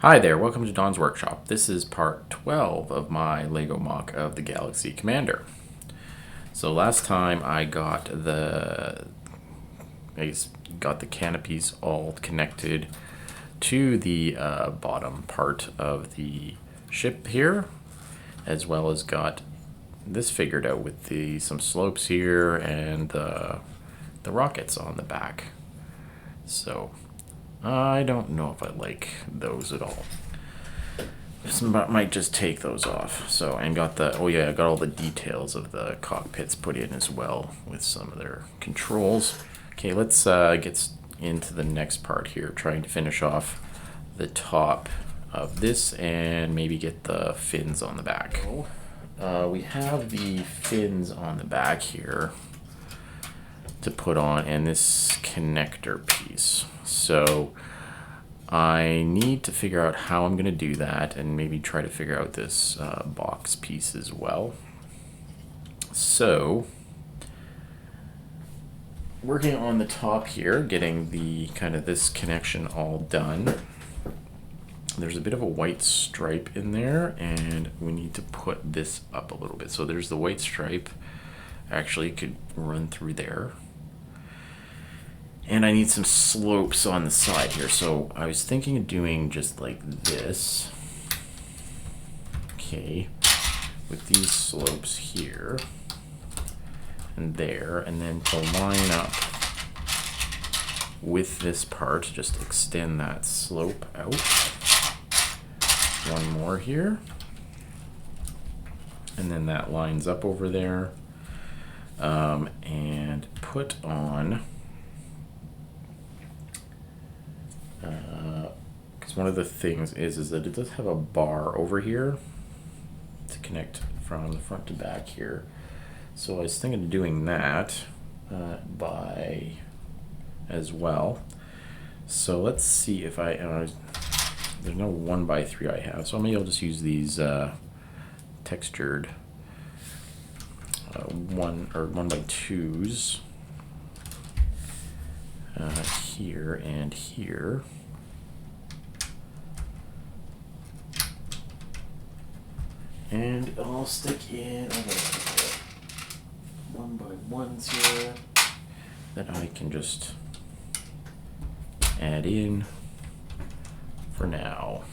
Hi there, welcome to Don's Workshop. This is part 12 of my Lego MOC of the Galaxy Commander. So last time I got the canopies all connected to the bottom part of the ship here, as well as got this figured out with some slopes here and the rockets on the back. So I don't know if I like those at all. Might just take those off. So, and got I got all the details of the cockpits put in as well with some of their controls. Okay, let's get into the next part here, trying to finish off the top of this and maybe get the fins on the back. We have the fins on the back here to put on, and this connector piece. So I need to figure out how I'm going to do that and maybe try to figure out this box piece as well. So working on the top here, getting the this connection all done. There's a bit of a white stripe in there, and we need to put this up a little bit. So there's the white stripe. Actually, it could run through there. And I need some slopes on the side here. So I was thinking of doing just like this. Okay. With these slopes here and there. And then to line up with this part, just extend that slope out. One more here. And then that lines up over there. And put on... because one of the things is that it does have a bar over here to connect from the front to back here. So I was thinking of doing that by as well. So let's see if there's no 1x3 I have, so maybe I'll just use these textured 1x2s here and here. And I'll stick in 1x1s here that I can just add in for now.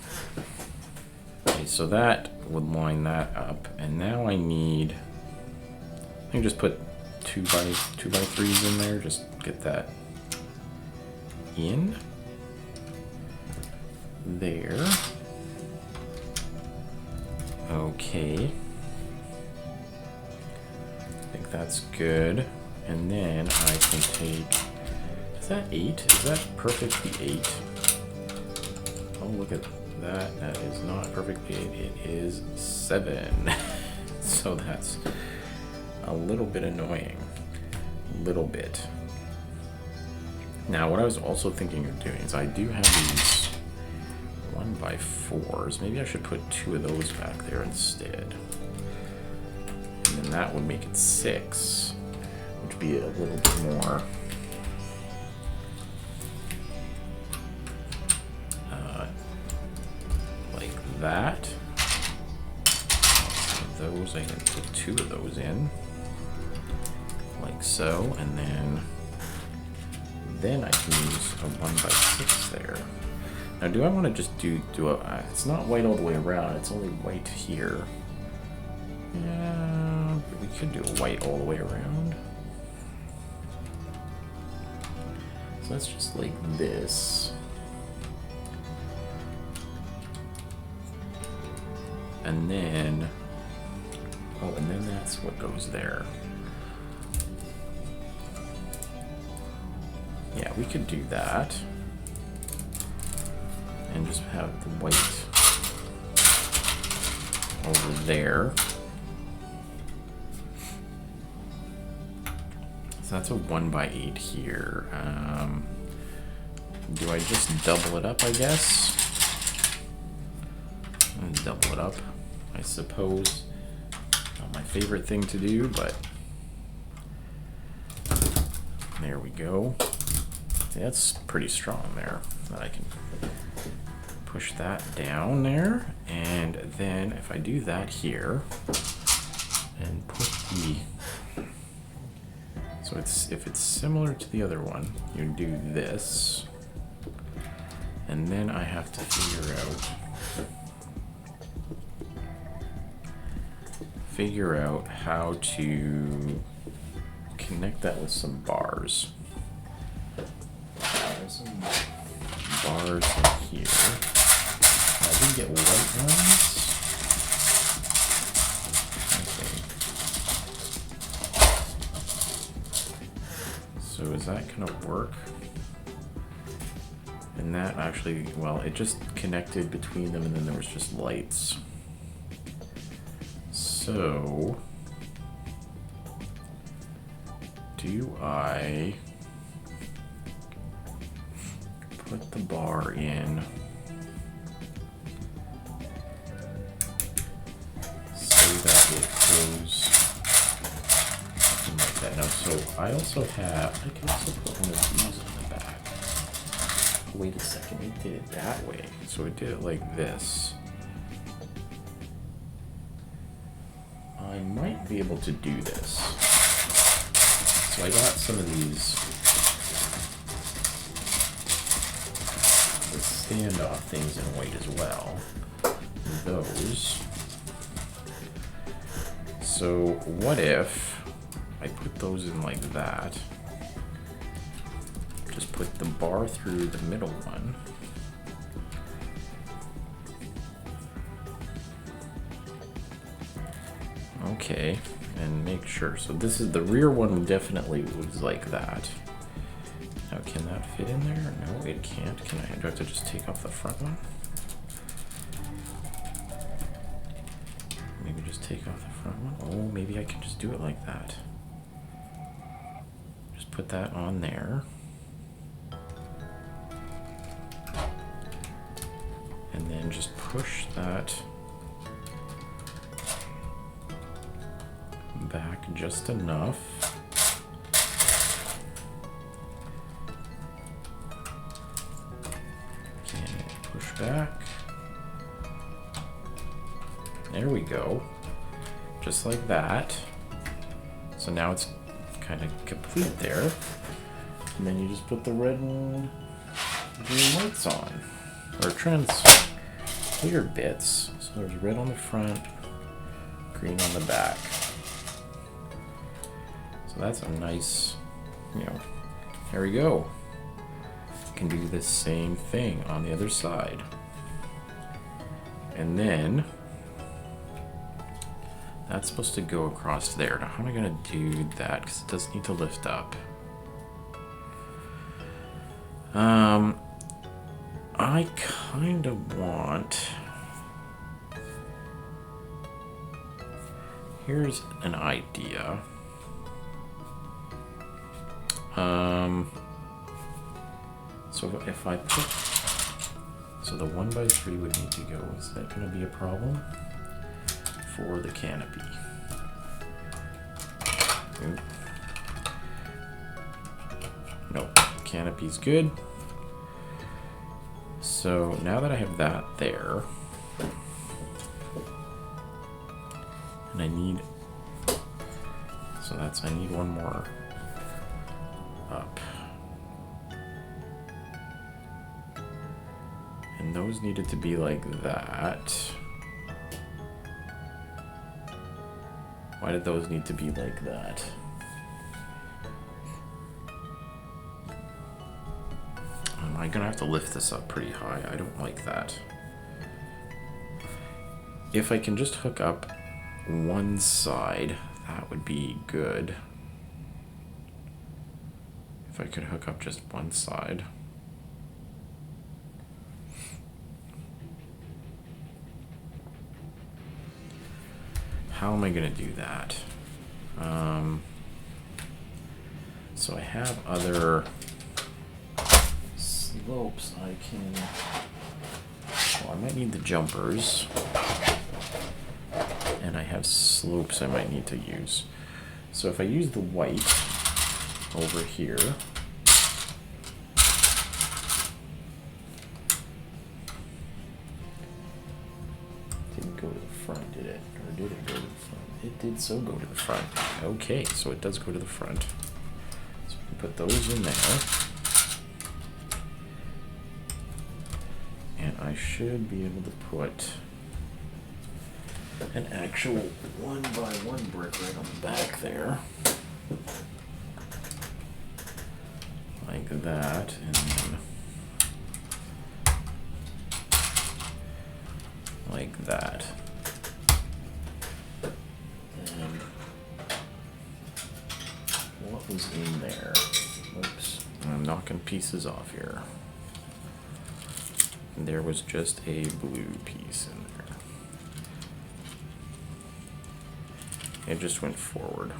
Okay, so that would line that up, and now I can just put 2x3s in there, just get that in there. Okay, I think that's good. And then I can take, is that 8? Is that perfectly 8? Oh, look at that. That is not perfectly 8. It is 7. So that's a little bit annoying. A little bit. Now, what I was also thinking of doing is I do have these 1x4s. Maybe I should put 2 of those back there instead. And then that would make it 6, which would be a little bit more like that. Those, I can put 2 of those in, like so, and then I can use a 1x6 there. Now, do I want to just do it's not white all the way around, it's only white here. Yeah, we could do a white all the way around. So that's just like this. And then, and then that's what goes there. Yeah, we could do that. And just have the white over there. So that's a 1x8 here. Do I just double it up, I guess? Double it up, I suppose. Not my favorite thing to do, but there we go. See, that's pretty strong there, that I can push that down there, and then if I do that here, and put the, so it's, if it's similar to the other one, you do this, and then I have to figure out how to connect that with some bars. Some bars in here. I didn't get white ones. Okay. So is that gonna work? And that actually, well, it just connected between them and then there was just lights. So, do I put the bar in so that it goes something like that? Now, so I also have, I can also put one of these on the back. Wait a second, it did it that way. So it did it like this. I might be able to do this. So I got some of these standoff things in white as well. Those. So what if I put those in like that? Just put the bar through the middle one. Okay, and make sure. So this is the rear one, definitely was like that. Now, can that fit in there? No, it can't. Do I have to just take off the front one? Maybe just take off the front one? Oh, maybe I can just do it like that. Just put that on there. And then just push that back just enough. Push back. There we go. Just like that. So now it's kind of complete there. And then you just put the red and green lights on. Or clear bits. So there's red on the front, green on the back. So that's a nice, there we go. Can do the same thing on the other side. And then that's supposed to go across there. Now how am I gonna do that? Because it does need to lift up. I kind of want, here's an idea. So if I put, so the 1x3 would need to go. Is that going to be a problem for the canopy? Oop. Nope, canopy's good. So now that I have that there, and I need, so that's, I need one more up. And those needed to be like that. Why did those need to be like that? I'm gonna have to lift this up pretty high. I don't like that. If I can just hook up one side, that would be good. If I could hook up just one side. How am I gonna do that? So I have other slopes I can, well, I might need the jumpers, and I have slopes I might need to use. So if I use the white over here, go to the front, did it? Or did it go to the front? It did so go to the front. Okay, so it does go to the front. So we can put those in there. And I should be able to put an actual 1x1 brick right on the back there. Like that, and then like that. And what was in there? Oops, I'm knocking pieces off here. There was just a blue piece in there. It just went forward.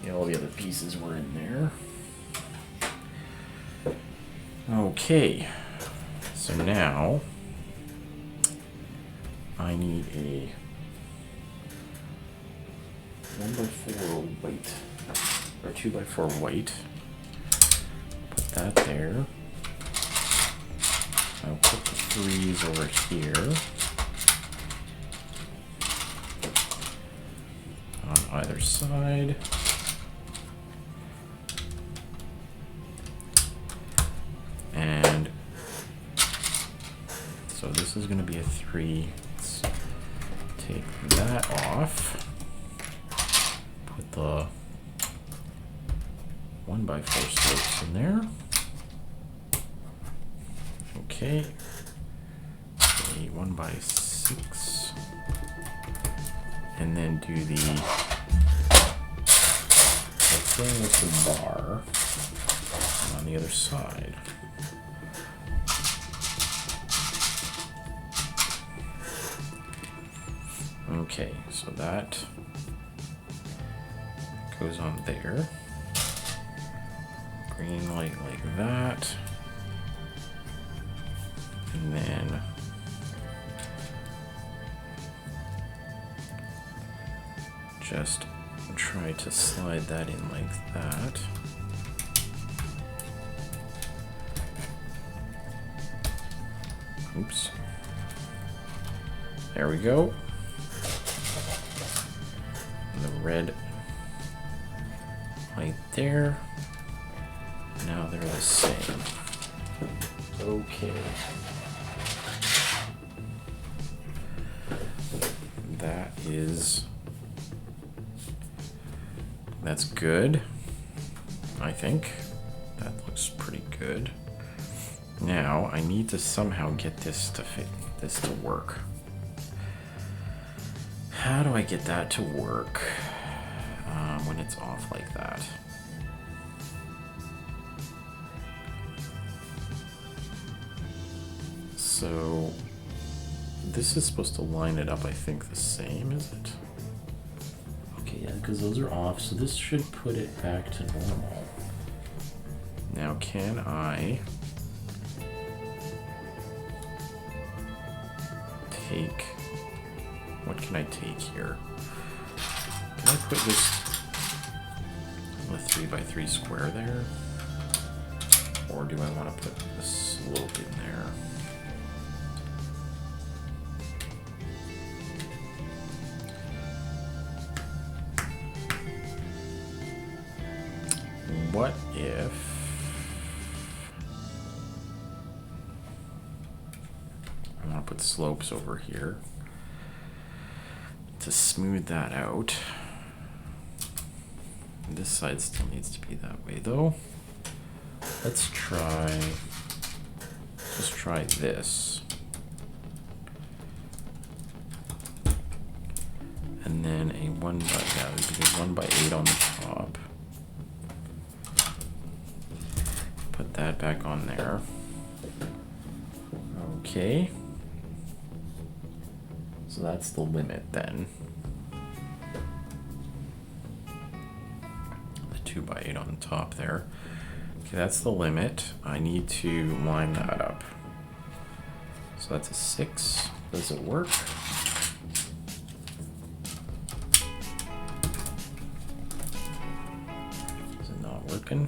Yeah, all the other pieces were in there. Okay, so now I need a 1x4 white, or 2x4 white. Put that there. I'll put the 3s over here on either side. And so this is going to be a 3. Let's take that off. Put the 1x4 slopes in there. Okay. A 1x6. And then do the thing with the bar on the other side. Okay, so that goes on there. Green light like that. And then just try to slide that in like that. Oops. There we go. And the red right there. Now they're the same. Okay. That's good, I think. That looks pretty good. Now I need to somehow get this to fit, this to work. How do I get that to work when it's off like that? So this is supposed to line it up, I think, the same, is it? Okay, yeah, because those are off, so this should put it back to normal. Now, can I take, what can I take here? Can I put this on a 3x3 square there? Or do I want to put the slope in there? What if I want to put slopes over here to smooth that out? This side still needs to be that way though. Let's try this. And then a 1x8 on the top. Put that back on there. Okay. So that's the limit then. The 2x8 on the top there. Okay, that's the limit. I need to line that up. So that's a 6. Does it work? Is it not working?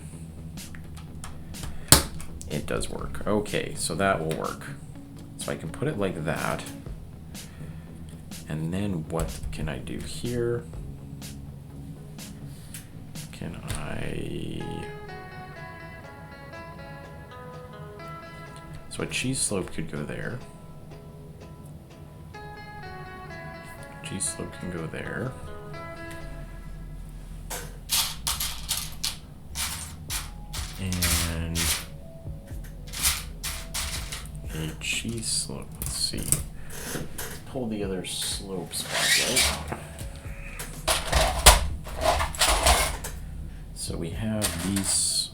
It does work. Okay, so that will work. So I can put it like that. And then what can I do here? Can I... So a cheese slope could go there. Cheese slope can go there. And a cheese slope, let's see. Pull the other slope spotlight. So we have these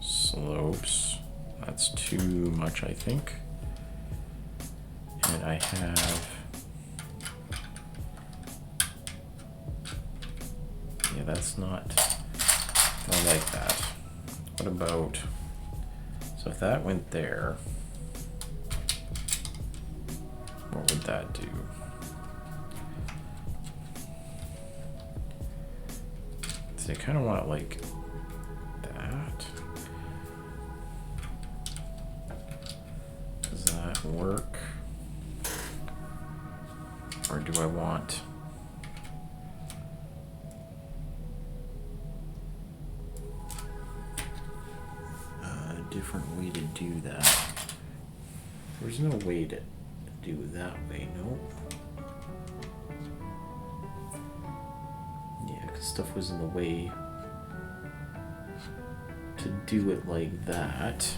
slopes. That's too much, I think. And I have, yeah, that's not, I don't like that. What about, so if that went there, what would that do? So I kind of want it like that. Does that work? Or do I want a different way to do that? There's no way to do it that way, nope. Yeah, because stuff was in the way to do it like that.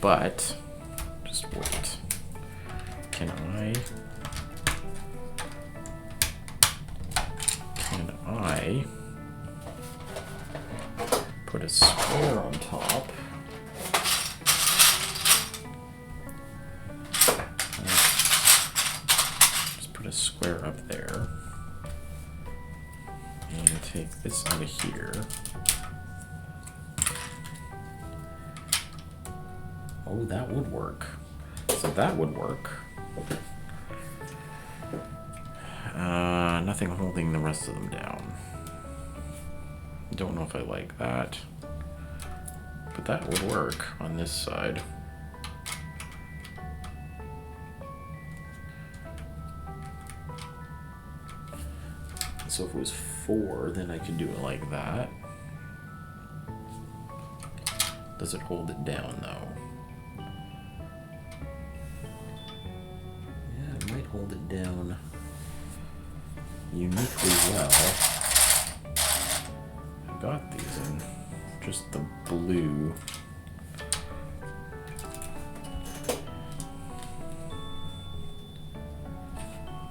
But, just wait. Can I put a square on top? Just put a square up there. And take this out of here. Oh, that would work. So that would work. Nothing holding the rest of them down. Don't know if I like that. But that would work on this side. So if it was 4, then I could do it like that. Does it hold it down though? Yeah, it might hold it down uniquely well. I got these in just the blue.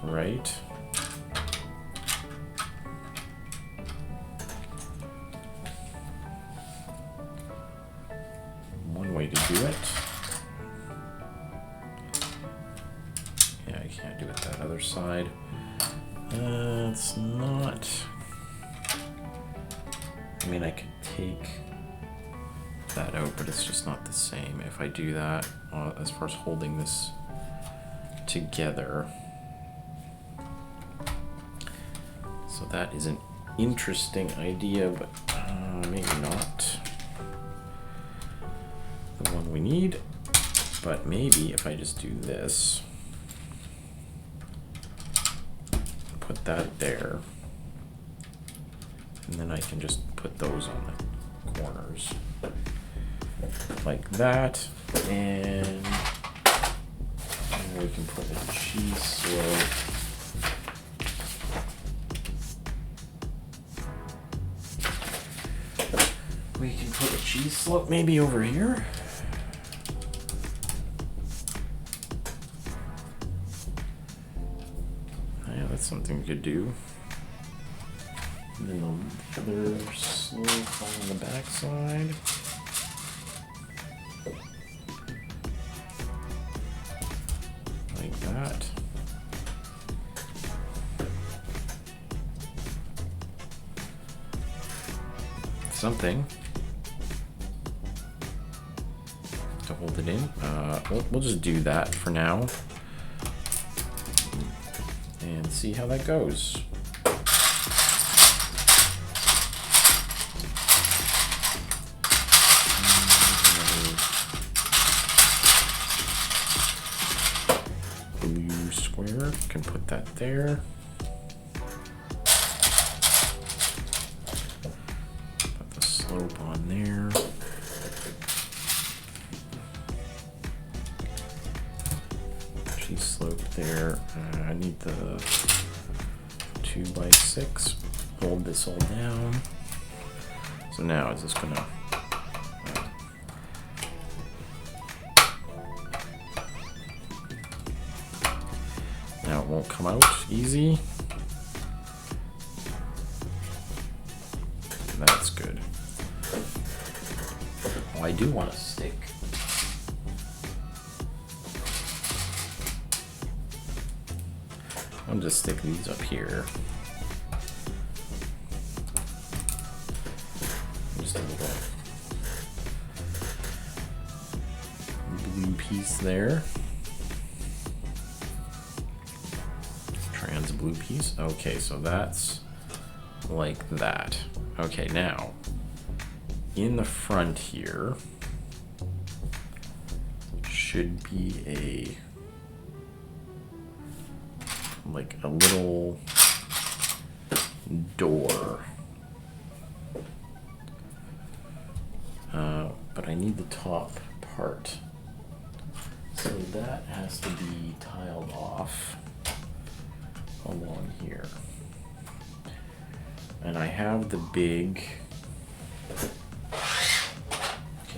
Right? One way to do it. Yeah, I can't do it that other side. It's not... I mean, I could take that out, but it's just not the same. If I do that, as far as holding this together. So that is an interesting idea, but maybe not the one we need. But maybe if I just do this, put that there, and then I can just put those on the corners like that, and we can put a cheese slope maybe over here. Yeah, that's something we could do. And then the other slope on the back side. Like that. Something to hold it in. We'll just do that for now and see how that goes. can put that there. Put the slope on there. She's sloped there. I need the 2x6. Hold this all down. So now is this gonna now it won't come out easy. That's good. Oh, I do want a stick. I'll just stick these up here. Just a little blue piece there. Trans blue piece. Okay, so that's like that. Okay, now in the front here should be like a little door. But I need the top part. So that has to be tiled off along here. And I have the big the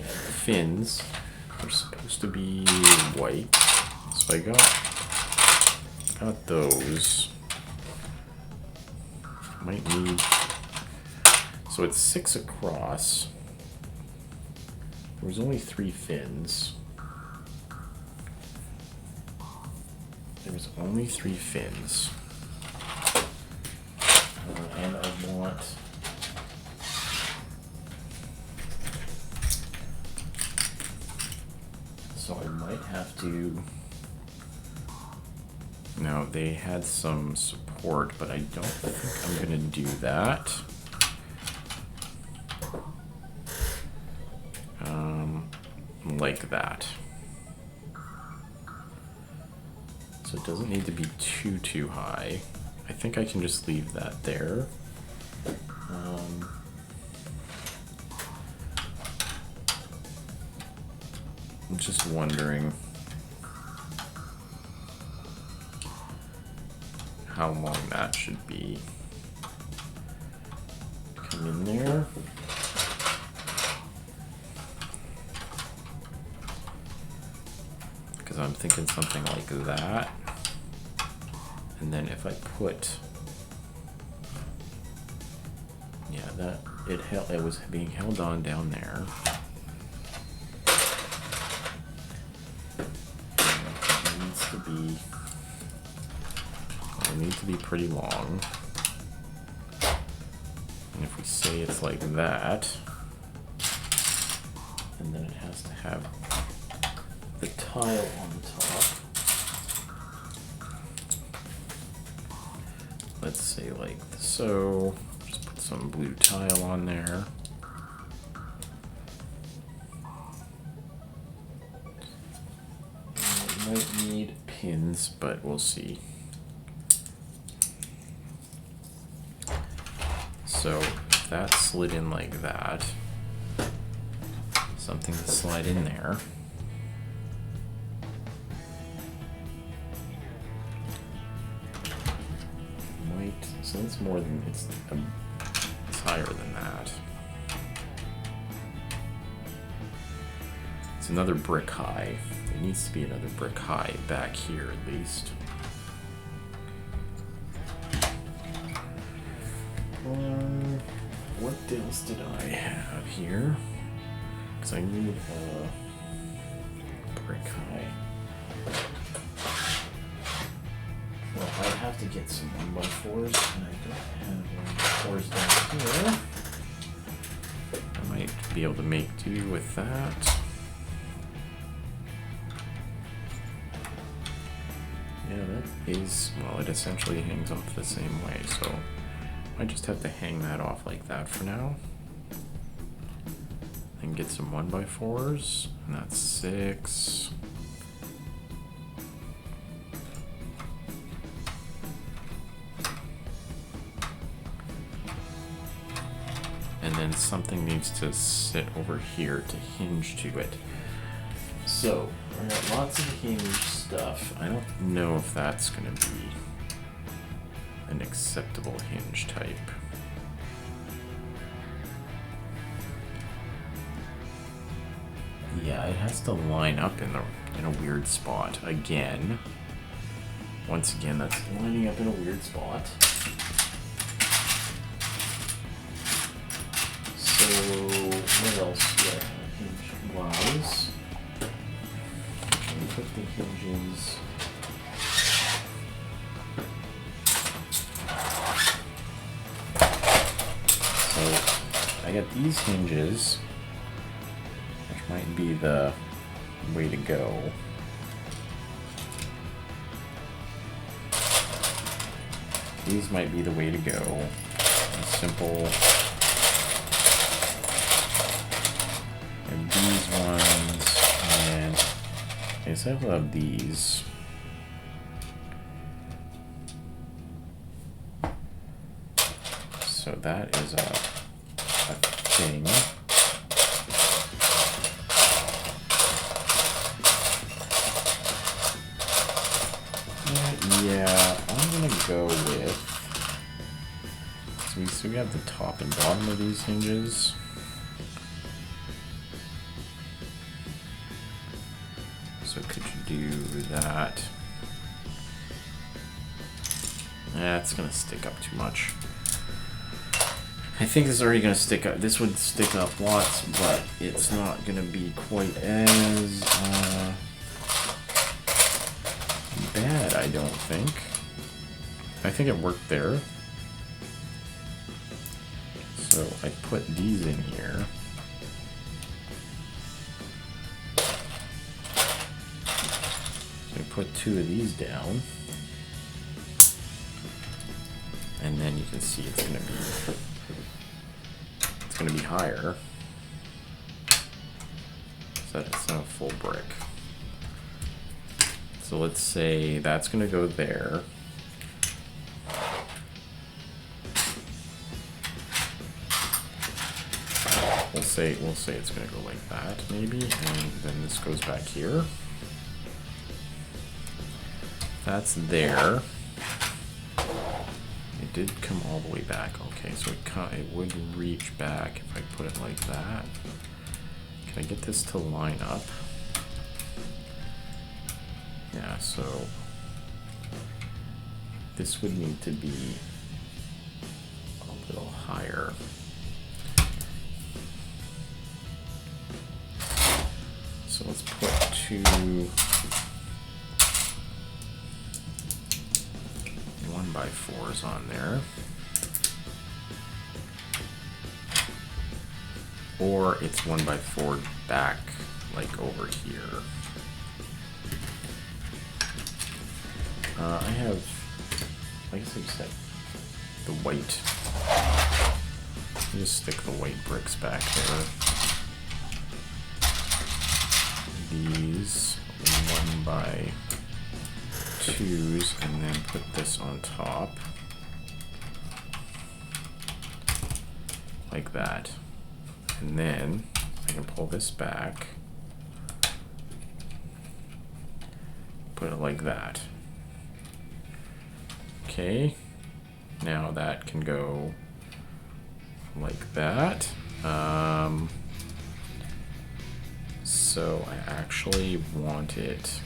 fins are supposed to be white. So I got those. Might need, so it's 6 across. There's only 3 fins. There's only 3 fins. And I want so I might have to. Now they had some support, but I don't think I'm gonna do that. Like that. So it doesn't need to be too high. I think I can just leave that there. I'm just wondering how long that should be. Come in there. Because I'm thinking something like that. And then if I put, yeah, that it was being held on down there. It needs to be pretty long. And if we say it's like that, and then it has to have the tile on the top. Let's say like so. Just put some blue tile on there. Might need pins, but we'll see. So that slid in like that. Something to slide in there. So it's more than it's higher than that. It's another brick high. It needs to be another brick high back here at least. What else did I have here? Because I need a brick high. Well, I have to get some 1x4s, and I don't have 1x4s down here. I might be able to make do with that. Yeah, that is, well, it essentially hangs off the same way, so I just have to hang that off like that for now. And get some 1x4s, and that's 6. and then something needs to sit over here to hinge to it. So, I got lots of hinge stuff. I don't know if that's gonna be an acceptable hinge type. Yeah, it has to line up in a weird spot again. Once again, that's lining up in a weird spot. So what else do I have hinge wise? And put the hinges. So I got these hinges, which might be the way to go. These might be the way to go. Simple. And these ones, and I guess I love these. So that is a thing. Yeah, I'm gonna go with. So we have the top and bottom of these hinges. So could you do that? It's gonna stick up too much. I think this is already gonna stick up. This would stick up lots, but it's not gonna be quite as bad, I don't think. I think it worked there. So I put these in here. Put two of these down, and then you can see it's gonna be higher. So it's not a full brick. So let's say that's gonna go there. We'll say it's gonna go like that maybe, and then this goes back here. That's there. It did come all the way back. Okay, so it would reach back if I put it like that. Can I get this to line up? Yeah, so this would need to be a little higher. So let's put two 1x4s on there. Or it's 1x4 back, like over here. I guess I just have the white. Just stick the white bricks back there. These 1x2s, and then put this on top. Like that. And then I can pull this back. Put it like that. Okay. Now that can go like that. So I actually want it.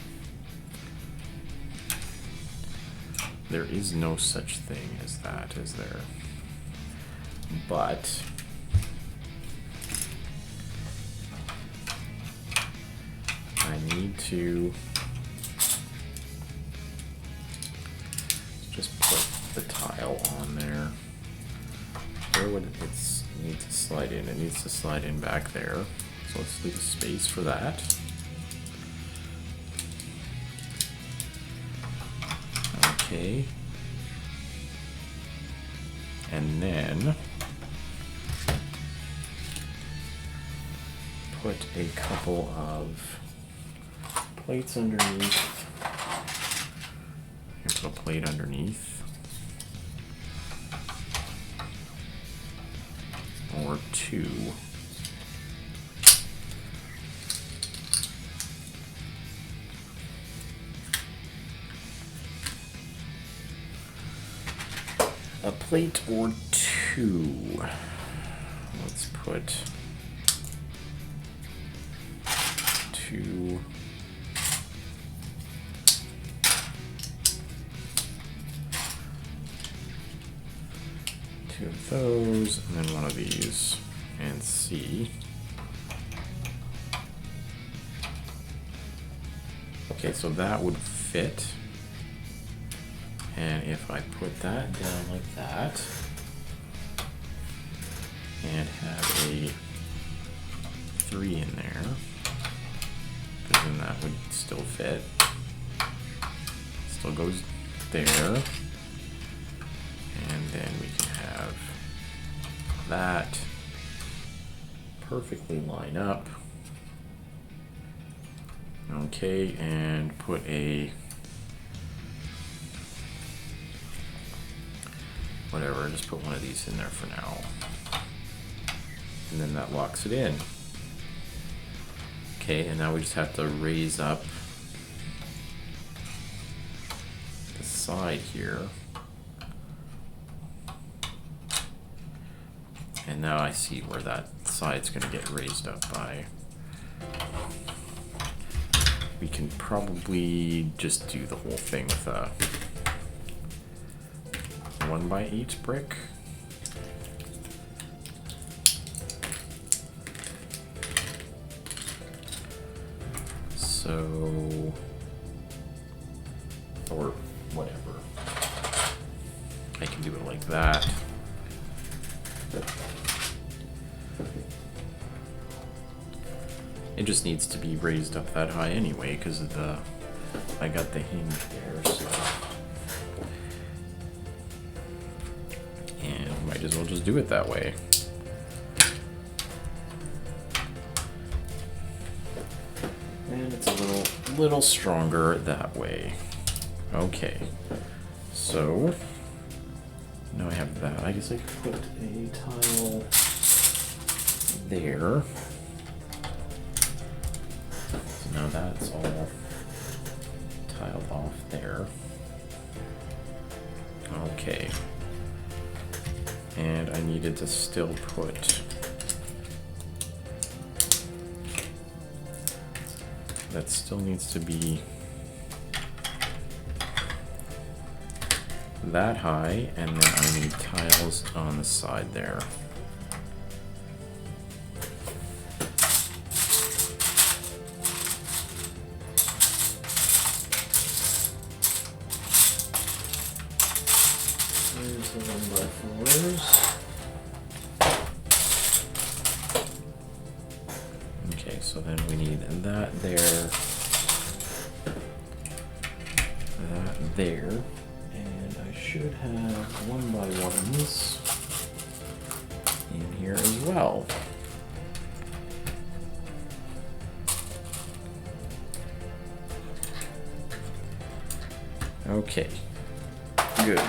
There is no such thing as that, is there? But I need to just put the tile on there. Where would it need to slide in? It needs to slide in back there. So let's leave a space for that. Okay. And then put a couple of plates underneath. Put a plate underneath. Or or two. A plate or two. Let's put two. Two of those, and then one of these, and C. Okay, so that would fit. And if I put that down like that, and have a 3 in there, then that would still fit. Still goes there. And then we can have that perfectly line up. Okay, and put a whatever, just put one of these in there for now. And then that locks it in. Okay, and now we just have to raise up the side here. And now I see where that side's going to get raised up by. We can probably just do the whole thing with a 1x8 brick. So, or whatever. I can do it like that. It just needs to be raised up that high anyway, because of the I got the hinge there, so. And might as well just do it that way. And it's a little stronger that way. Okay, so now I have that. I guess I could put a tile there. So now that's all tiled off there. Okay. And I needed to still put that still needs to be that high, and then I need tiles on the side there. There's the 1x4s. Okay, so then we need that there, that there. Should have 1x1s in here as well. Okay, good.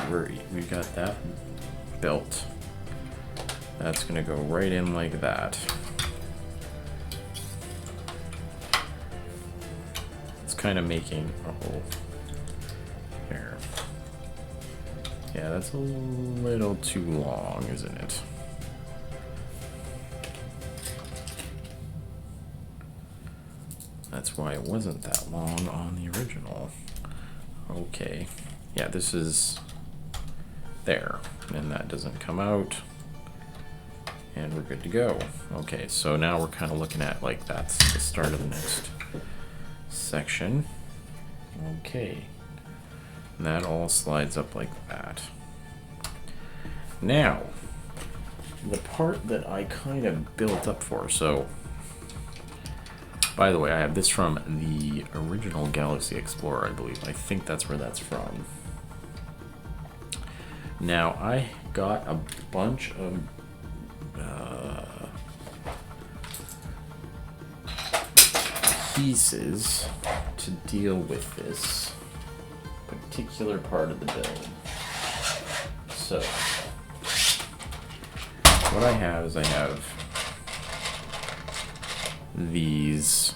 We got that built. That's gonna go right in like that. It's kind of making a hole there. Yeah, that's a little too long, isn't it? That's why it wasn't that long on the original. Okay. Yeah, this is there. And that doesn't come out. And we're good to go. Okay, so now we're kind of looking at like that's the start of the next section. Okay. And that all slides up like that. Now, the part that I kind of built up for, so, by the way, I have this from the original Galaxy Explorer, I believe. I think that's where that's from. Now, I got a bunch of pieces to deal with this particular part of the build. So, what I have is I have these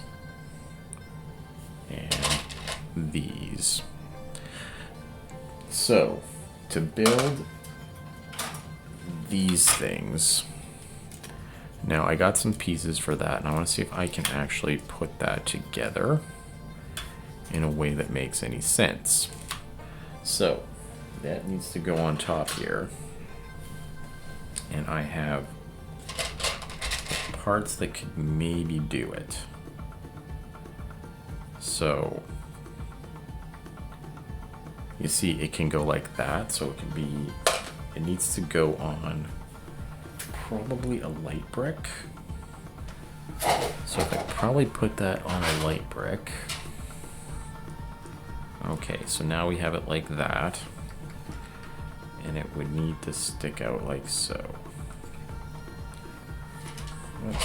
and these. So, to build these things, now I got some pieces for that, and I want to see if I can actually put that together in a way that makes any sense. So, that needs to go on top here. And I have parts that could maybe do it. So, you see it can go like that, so it needs to go on probably a light brick. So if I probably put that on a light brick. Okay, so now we have it like that. And it would need to stick out like so.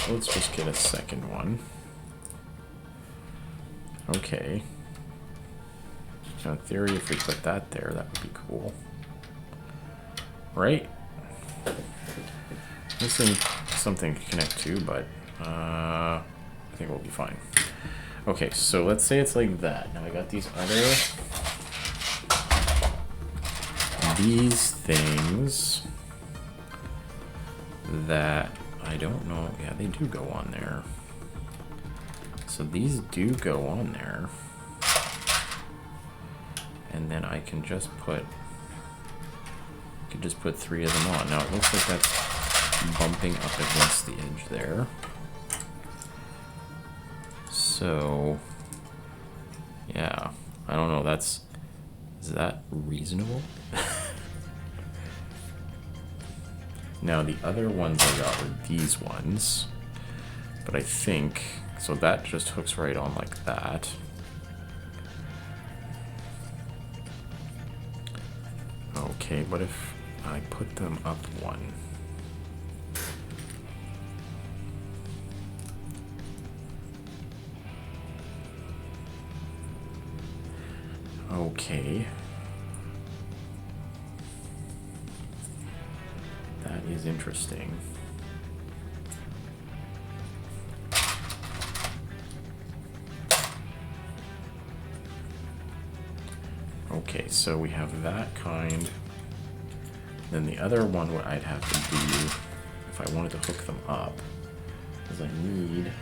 Let's just get a second one. Okay. Now in theory, if we put that there, that would be cool. Right? Missing something to connect to, but I think we'll be fine. Okay, so let's say it's like that. Now I got these things that I don't know. Yeah, they do go on there. So these do go on there. And then I can just put 3 of them on. Now it looks like that's bumping up against the edge there. So yeah, I don't know, is that reasonable? Now the other ones I got were these ones, but I think, so that just hooks right on like that. Okay, but if I put them up one, okay. That is interesting. Okay, so we have that kind. Then the other one, what I'd have to do, if I wanted to hook them up, is I need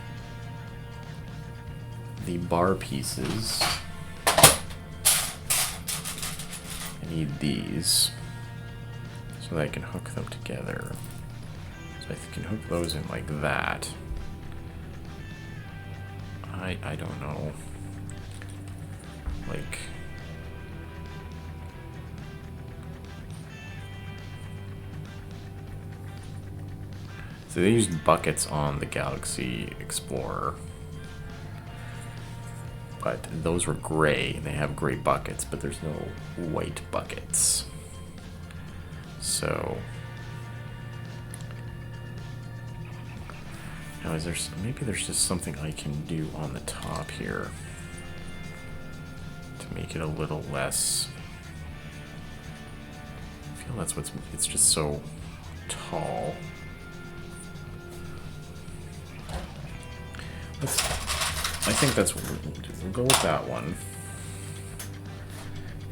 the bar pieces. I need these so that I can hook them together. So I can hook those in like that. I don't know. Like, so they used buckets on the Galaxy Explorer, but those were gray. They have gray buckets, but there's no white buckets. So now maybe there's just something I can do on the top here to make it a little less. I feel that's it's just so tall. I think that's what we'll do. We'll go with that one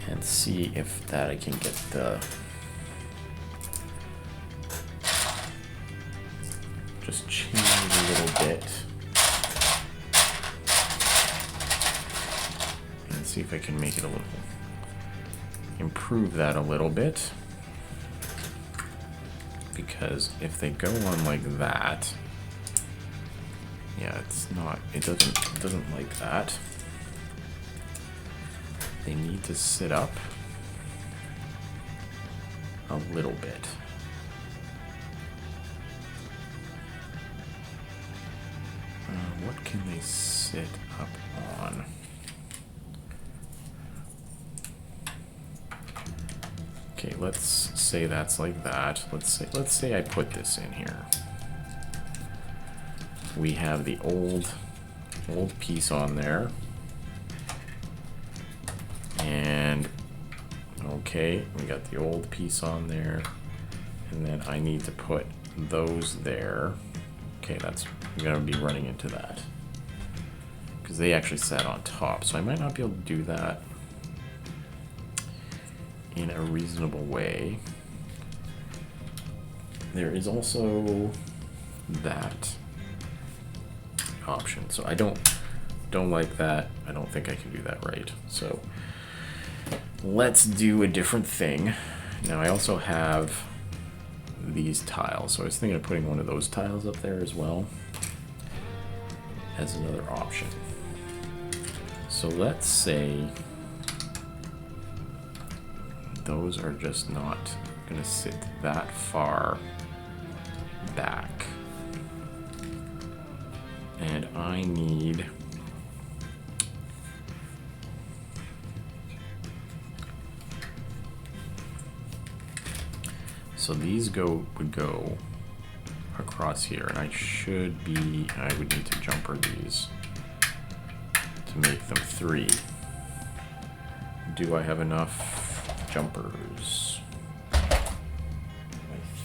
and see if that I can get the just change a little bit and see if I can make it a little, improve that a little bit, because if they go on like that, yeah, it doesn't like that. They need to sit up a little bit. What can they sit up on? Okay, let's say that's like that. Let's say I put this in here. We have the old piece on there. And okay, we got the old piece on there. And then I need to put those there. Okay, that's gonna be running into that. Because they actually sat on top, so I might not be able to do that in a reasonable way. There is also that option. So I don't like that. I don't think I can do that right. So let's do a different thing. Now I also have these tiles. So I was thinking of putting one of those tiles up there as well as another option. So let's say those are just not going to sit that far back. And I need so these would go across here, and I would need to jumper these to make them 3. Do I have enough jumpers? I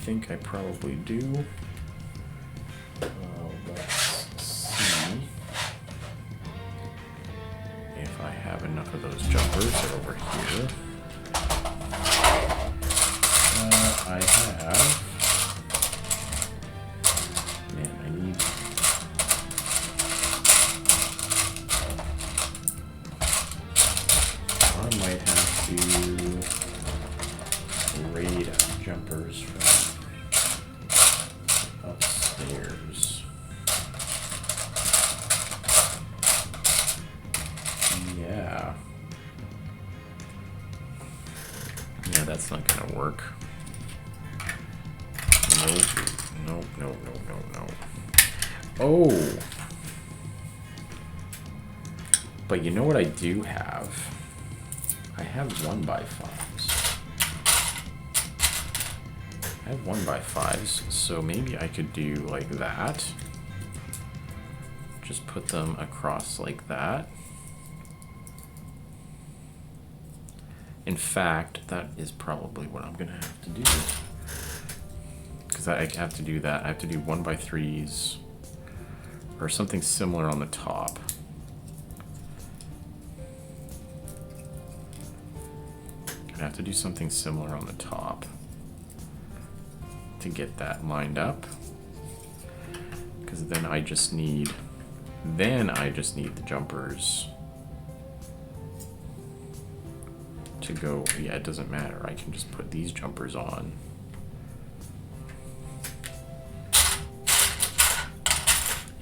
think I probably do. Let's see if I have enough of those jumpers. They're over here. I have. Man, I might have to raid jumpers from upstairs. Yeah. Yeah, that's not gonna work. Nope. No. Oh! But you know what I do have? I have 1x5s. I have 1x5s, so maybe I could do like that. Just put them across like that. In fact, that is probably what I'm gonna have to do. Because I have to do that. I have to do 1x3s or something similar on the top. I have to do something similar on the top to get that lined up. Because then I just need the jumpers to go. Yeah, it doesn't matter. I can just put these jumpers on.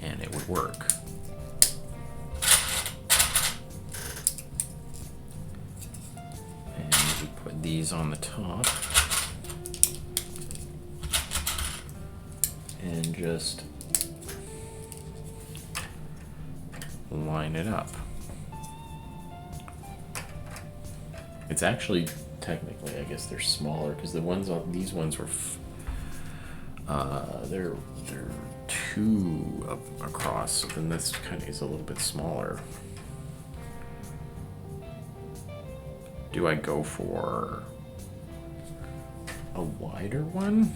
And it would work. And we put these on the top. And just line it up. It's actually, technically, I guess they're smaller because these ones were, they're 2 up across, so then this kind of is a little bit smaller. Do I go for a wider one?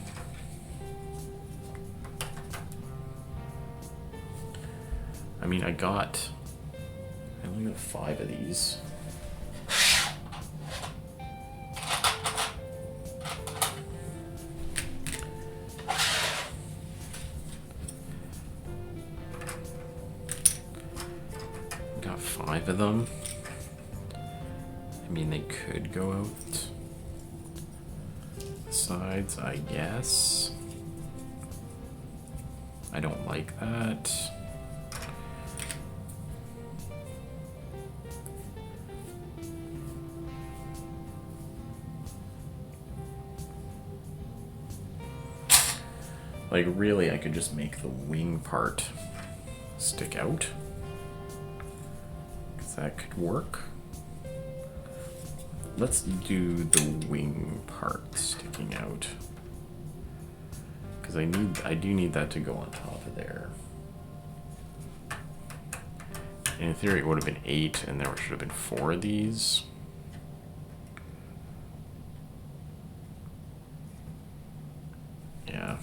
I mean, I only got 5 of these. Got 5 of them. I mean, they could go out the sides, I guess. I don't like that. Like, really, I could just make the wing part stick out. Because that could work. Let's do the wing part sticking out. Because I do need that to go on top of there. In theory, it would have been 8, and there should have been 4 of these. Yeah.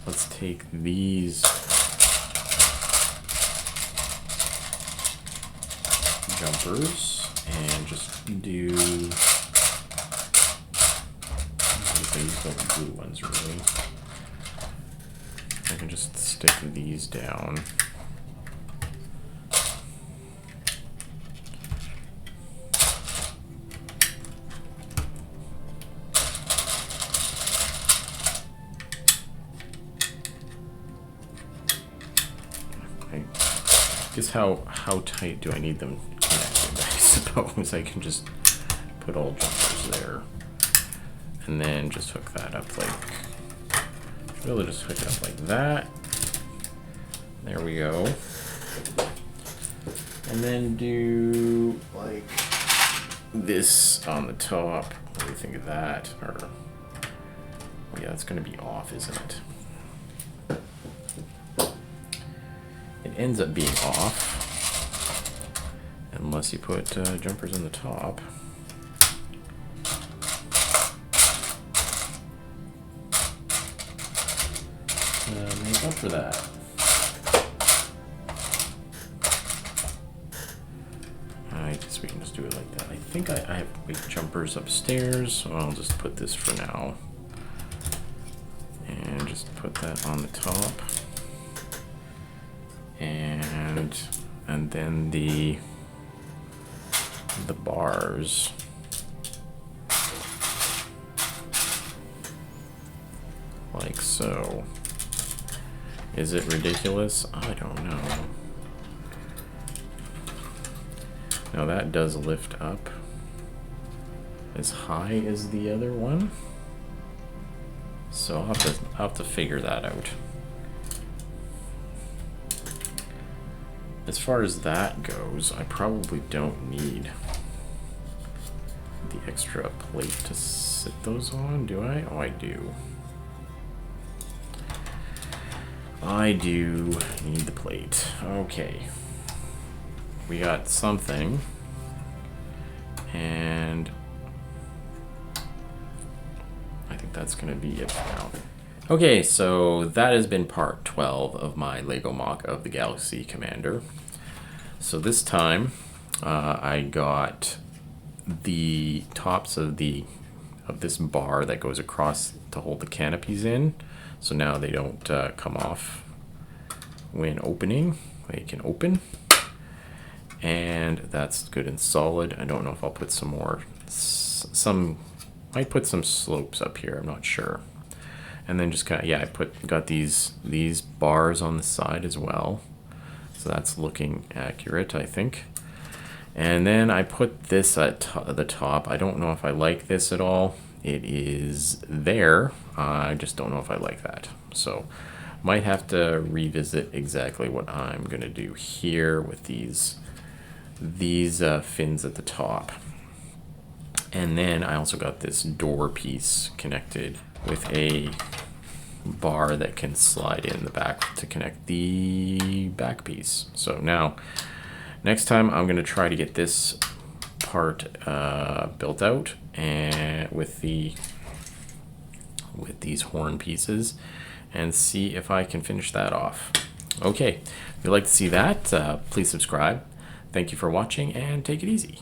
let's take these jumpers and just do these are blue ones really. I can just stick these down. I guess how tight do I need them connected? I suppose I can just put all jumpers there. And then just hook that up like, really just hook it up like that. There we go. And then do like this on the top. What do you think of that? Or, oh yeah, it's gonna be off, isn't it? It ends up being off, unless you put jumpers on the top. Make up for that. I guess we can just do it like that. I think I have big jumpers upstairs, so I'll just put this for now. And just put that on the top. And then the bars. Like so. Is it ridiculous? I don't know. Now that does lift up as high as the other one. So I'll have to figure that out. As far as that goes, I probably don't need the extra plate to sit those on, do I? Oh, I do. I do need the plate. Okay. We got something. And I think that's going to be it for now. Okay, so that has been part 12 of my Lego MOC of the Galaxy Commander. So this time I got the tops of this bar that goes across to hold the canopies in. So now they don't come off when opening. They can open. And that's good and solid. I don't know if I'll put some more, might put some slopes up here, I'm not sure. And then just kind of, yeah, got these bars on the side as well. So that's looking accurate, I think. And then I put this at the top. I don't know if I like this at all. It is there. I just don't know if I like that. So might have to revisit exactly what I'm gonna do here with these fins at the top. And then I also got this door piece connected with a bar that can slide in the back to connect the back piece. So now, next time I'm gonna try to get this part built out and with these horn pieces and see if I can finish that off. Okay, if you'd like to see that, please subscribe. Thank you for watching and take it easy.